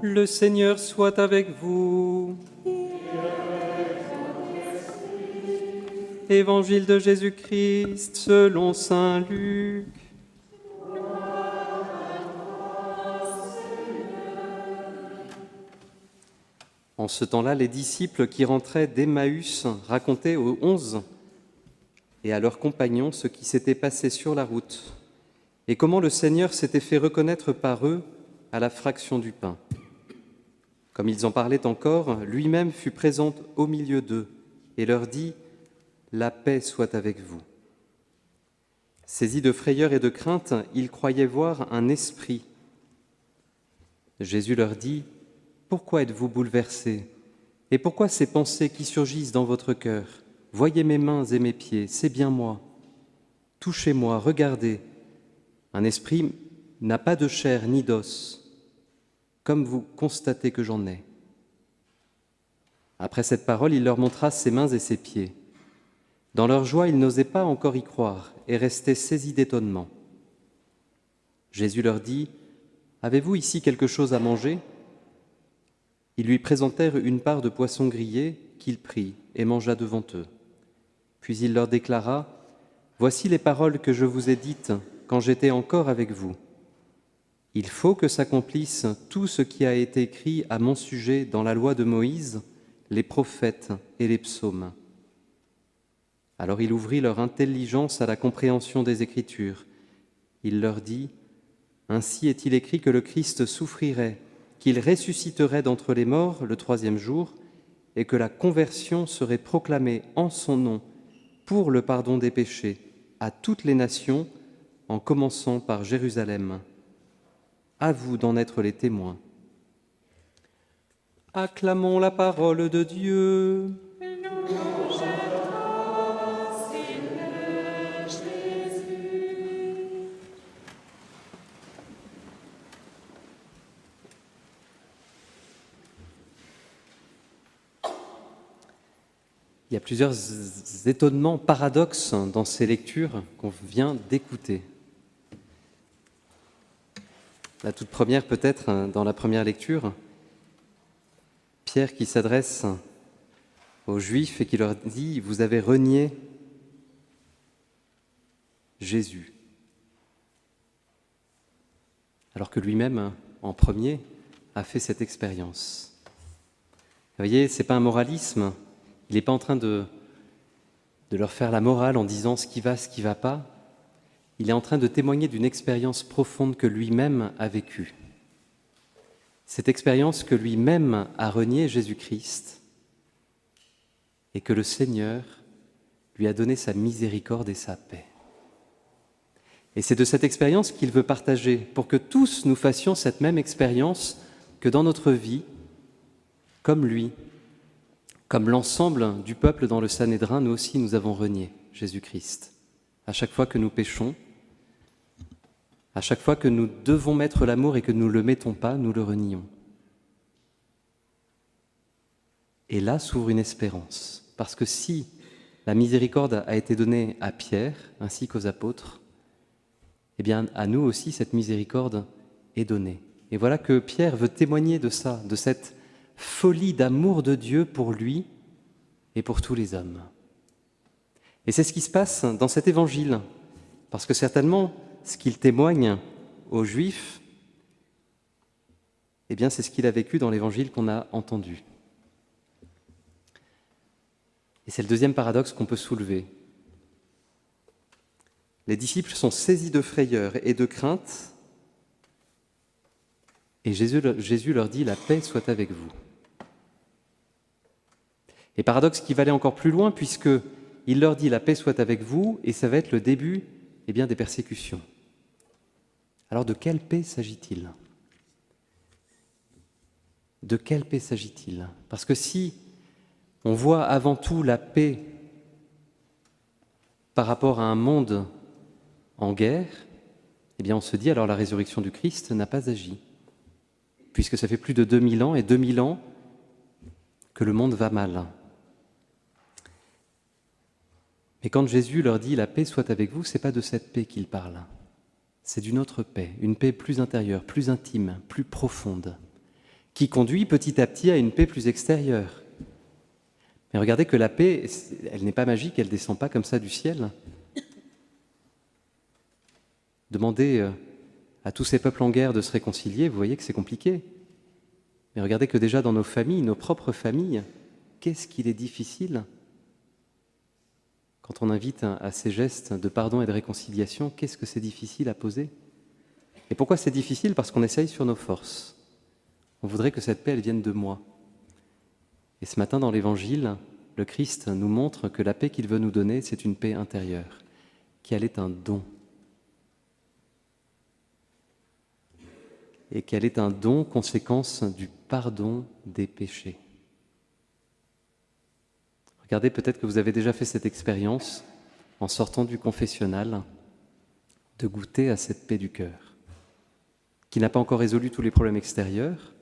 Le Seigneur soit avec vous. Évangile de Jésus-Christ selon saint Luc. En ce temps-là, les disciples qui rentraient d'Emmaüs racontaient aux 11 et à leurs compagnons ce qui s'était passé sur la route et comment le Seigneur s'était fait reconnaître par eux à la fraction du pain. Comme ils en parlaient encore, lui-même fut présent au milieu d'eux et leur dit « La paix soit avec vous ». Saisis de frayeur et de crainte, ils croyaient voir un esprit. Jésus leur dit « Pourquoi êtes-vous bouleversés ? Et pourquoi ces pensées qui surgissent dans votre cœur ? Voyez mes mains et mes pieds, c'est bien moi. Touchez-moi, regardez. Un esprit n'a pas de chair ni d'os, comme vous constatez que j'en ai. » Après cette parole, il leur montra ses mains et ses pieds. Dans leur joie, ils n'osaient pas encore y croire et restaient saisis d'étonnement. Jésus leur dit « Avez-vous ici quelque chose à manger ?» Ils lui présentèrent une part de poisson grillé qu'il prit et mangea devant eux. Puis il leur déclara « Voici les paroles que je vous ai dites quand j'étais encore avec vous. Il faut que s'accomplisse tout ce qui a été écrit à mon sujet dans la loi de Moïse, les prophètes et les psaumes. » Alors il ouvrit leur intelligence à la compréhension des Écritures. Il leur dit « Ainsi est-il écrit que le Christ souffrirait, qu'il ressusciterait d'entre les morts le 3e jour, et que la conversion serait proclamée en son nom pour le pardon des péchés à toutes les nations, en commençant par Jérusalem. À vous d'en être les témoins. » Acclamons la parole de Dieu. Il y a plusieurs étonnements, paradoxes dans ces lectures qu'on vient d'écouter. La toute première, peut-être, dans la première lecture, Pierre qui s'adresse aux Juifs et qui leur dit « Vous avez renié Jésus ». Alors que lui-même, en premier, a fait cette expérience. Vous voyez, ce n'est pas un moralisme. Il n'est pas en train de leur faire la morale en disant ce qui va pas. Il est en train de témoigner d'une expérience profonde que lui-même a vécue. Cette expérience que lui-même a renié Jésus-Christ et que le Seigneur lui a donné sa miséricorde et sa paix. Et c'est de cette expérience qu'il veut partager pour que tous nous fassions cette même expérience que dans notre vie, comme lui, comme l'ensemble du peuple dans le Sanhédrin, nous aussi nous avons renié Jésus-Christ. À chaque fois que nous péchons, à chaque fois que nous devons mettre l'amour et que nous ne le mettons pas, nous le renions. Et là s'ouvre une espérance, parce que si la miséricorde a été donnée à Pierre ainsi qu'aux apôtres, eh bien à nous aussi cette miséricorde est donnée. Et voilà que Pierre veut témoigner de ça, de cette folie d'amour de Dieu pour lui et pour tous les hommes. Et c'est ce qui se passe dans cet évangile, parce que certainement, ce qu'il témoigne aux Juifs, eh bien c'est ce qu'il a vécu dans l'évangile qu'on a entendu. Et c'est le deuxième paradoxe qu'on peut soulever. Les disciples sont saisis de frayeur et de crainte, et Jésus leur dit « La paix soit avec vous ». Et paradoxe qui va aller encore plus loin, puisqu'il leur dit « La paix soit avec vous », et ça va être le début des persécutions. Alors de quelle paix s'agit-il ? De quelle paix s'agit-il ? Parce que si on voit avant tout la paix par rapport à un monde en guerre, eh bien on se dit alors la résurrection du Christ n'a pas agi, puisque ça fait plus de 2000 ans, et 2000 ans que le monde va mal. Mais quand Jésus leur dit « La paix soit avec vous », ce n'est pas de cette paix qu'il parle. C'est d'une autre paix, une paix plus intérieure, plus intime, plus profonde, qui conduit petit à petit à une paix plus extérieure. Mais regardez que la paix, elle n'est pas magique, elle ne descend pas comme ça du ciel. Demandez à tous ces peuples en guerre de se réconcilier, vous voyez que c'est compliqué. Mais regardez que déjà dans nos familles, nos propres familles, qu'est-ce qu'il est difficile quand on invite à ces gestes de pardon et de réconciliation, qu'est-ce que c'est difficile à poser? Et pourquoi c'est difficile? Parce qu'on essaye sur nos forces. On voudrait que cette paix, elle vienne de moi. Et ce matin, dans l'Évangile, le Christ nous montre que la paix qu'il veut nous donner, c'est une paix intérieure, qu'elle est un don. Et qu'elle est un don, conséquence du pardon des péchés. Regardez, peut-être que vous avez déjà fait cette expérience, en sortant du confessionnal, de goûter à cette paix du cœur, qui n'a pas encore résolu tous les problèmes extérieurs,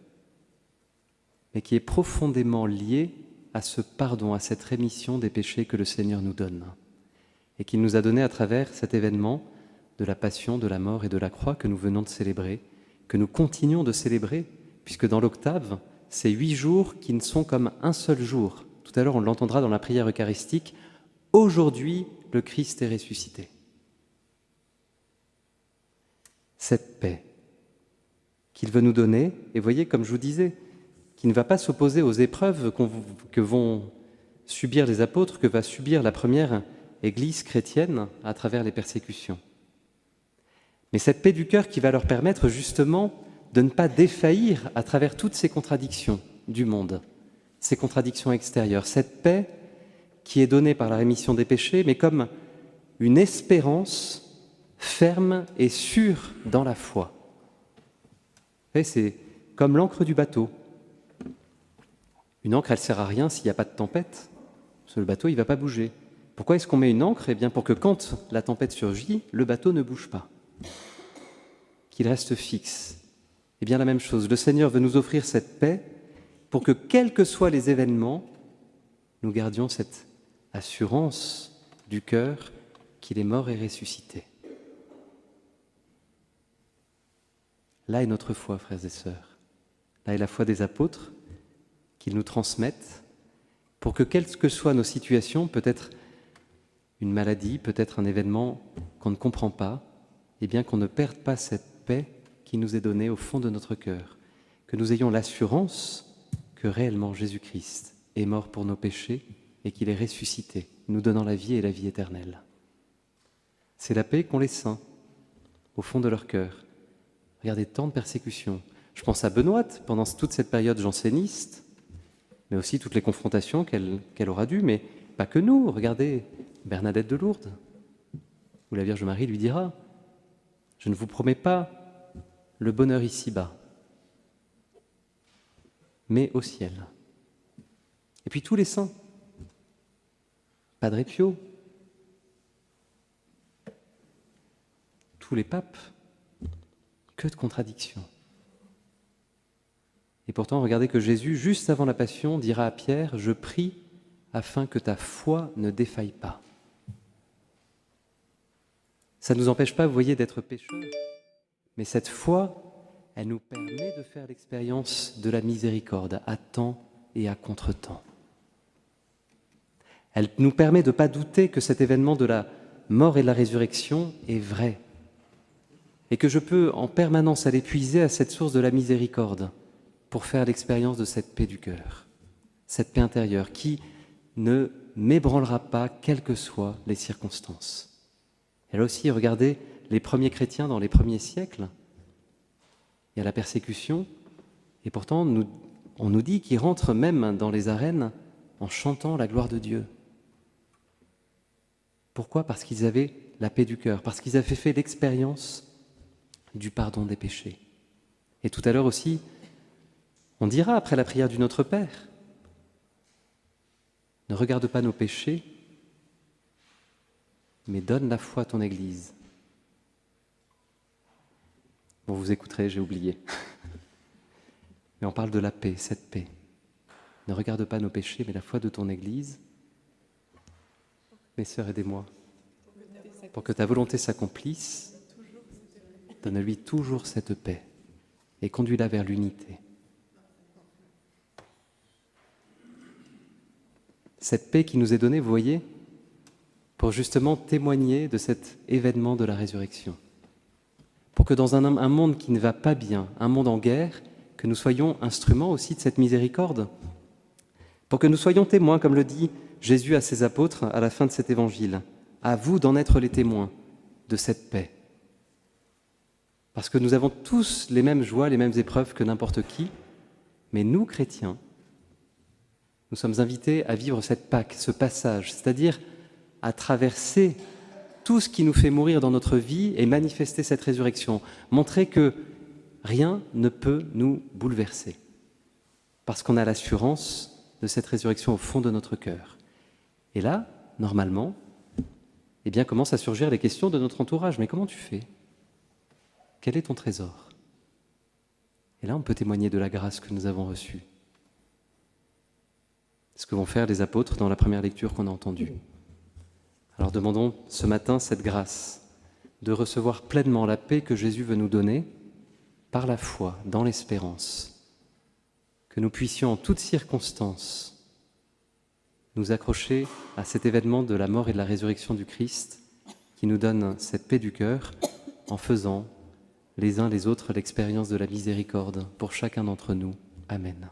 mais qui est profondément liée à ce pardon, à cette rémission des péchés que le Seigneur nous donne, et qu'il nous a donné à travers cet événement de la passion, de la mort et de la croix que nous venons de célébrer, que nous continuons de célébrer, puisque dans l'octave, c'est 8 jours qui ne sont comme un seul jour. Tout à l'heure, on l'entendra dans la prière eucharistique, « Aujourd'hui, le Christ est ressuscité ». Cette paix qu'il veut nous donner, et voyez, comme je vous disais, qui ne va pas s'opposer aux épreuves que vont subir les apôtres, que va subir la première Église chrétienne à travers les persécutions. Mais cette paix du cœur qui va leur permettre justement de ne pas défaillir à travers toutes ces contradictions du monde, ces contradictions extérieures. Cette paix qui est donnée par la rémission des péchés, mais comme une espérance ferme et sûre dans la foi. Et c'est comme l'encre du bateau. Une encre, elle ne sert à rien s'il n'y a pas de tempête, parce que le bateau, il ne va pas bouger. Pourquoi est-ce qu'on met une encre? Eh bien, pour que quand la tempête surgit, le bateau ne bouge pas, qu'il reste fixe. Eh bien, la même chose, le Seigneur veut nous offrir cette paix pour que, quels que soient les événements, nous gardions cette assurance du cœur qu'il est mort et ressuscité. Là est notre foi, frères et sœurs. Là est la foi des apôtres, qu'ils nous transmettent, pour que, quelles que soient nos situations, peut-être une maladie, peut-être un événement qu'on ne comprend pas, eh bien qu'on ne perde pas cette paix qui nous est donnée au fond de notre cœur, que nous ayons l'assurance que réellement Jésus-Christ est mort pour nos péchés et qu'il est ressuscité, nous donnant la vie et la vie éternelle. C'est la paix qu'ont les saints au fond de leur cœur. Regardez, tant de persécutions. Je pense à Benoîte, pendant toute cette période janséniste, mais aussi toutes les confrontations qu'elle aura dues, mais pas que nous. Regardez, Bernadette de Lourdes, où la Vierge Marie lui dira « Je ne vous promets pas le bonheur ici-bas, mais au ciel. » Et puis tous les saints, Padre Pio, tous les papes, que de contradictions. Et pourtant, regardez que Jésus, juste avant la Passion, dira à Pierre « Je prie afin que ta foi ne défaille pas. » Ça ne nous empêche pas, vous voyez, d'être pécheurs, mais cette foi, elle nous permet de faire l'expérience de la miséricorde à temps et à contre-temps. Elle nous permet de ne pas douter que cet événement de la mort et de la résurrection est vrai, et que je peux en permanence aller puiser à cette source de la miséricorde pour faire l'expérience de cette paix du cœur, cette paix intérieure qui ne m'ébranlera pas, quelles que soient les circonstances. Et là aussi, regardez les premiers chrétiens dans les premiers siècles, il y a la persécution, et pourtant on nous dit qu'ils rentrent même dans les arènes en chantant la gloire de Dieu. Pourquoi? Parce qu'ils avaient la paix du cœur, parce qu'ils avaient fait l'expérience du pardon des péchés. Et tout à l'heure aussi, on dira après la prière du Notre Père, ne regarde pas nos péchés, mais donne la foi à ton Église. Bon, vous écouterez, j'ai oublié. Mais on parle de la paix, cette paix. Ne regarde pas nos péchés, mais la foi de ton Église. Mes sœurs, aidez-moi. Pour que ta volonté s'accomplisse, donne-lui toujours cette paix et conduis-la vers l'unité. cette paix qui nous est donnée, vous voyez, pour justement témoigner de cet événement de la résurrection. Pour que dans un monde qui ne va pas bien, un monde en guerre, que nous soyons instruments aussi de cette miséricorde. Pour que nous soyons témoins, comme le dit Jésus à ses apôtres à la fin de cet évangile. À vous d'en être les témoins de cette paix. Parce que nous avons tous les mêmes joies, les mêmes épreuves que n'importe qui, mais nous, chrétiens, nous sommes invités à vivre cette Pâque, ce passage, c'est-à-dire à traverser tout ce qui nous fait mourir dans notre vie et manifester cette résurrection, montrer que rien ne peut nous bouleverser, parce qu'on a l'assurance de cette résurrection au fond de notre cœur. Et là, normalement, eh bien, commencent à surgir les questions de notre entourage. Mais comment tu fais ? Quel est ton trésor ? Et là, on peut témoigner de la grâce que nous avons reçue. C'est ce que vont faire les apôtres dans la première lecture qu'on a entendue. Alors demandons ce matin cette grâce de recevoir pleinement la paix que Jésus veut nous donner par la foi, dans l'espérance, que nous puissions en toutes circonstances nous accrocher à cet événement de la mort et de la résurrection du Christ qui nous donne cette paix du cœur en faisant les uns les autres l'expérience de la miséricorde pour chacun d'entre nous. Amen.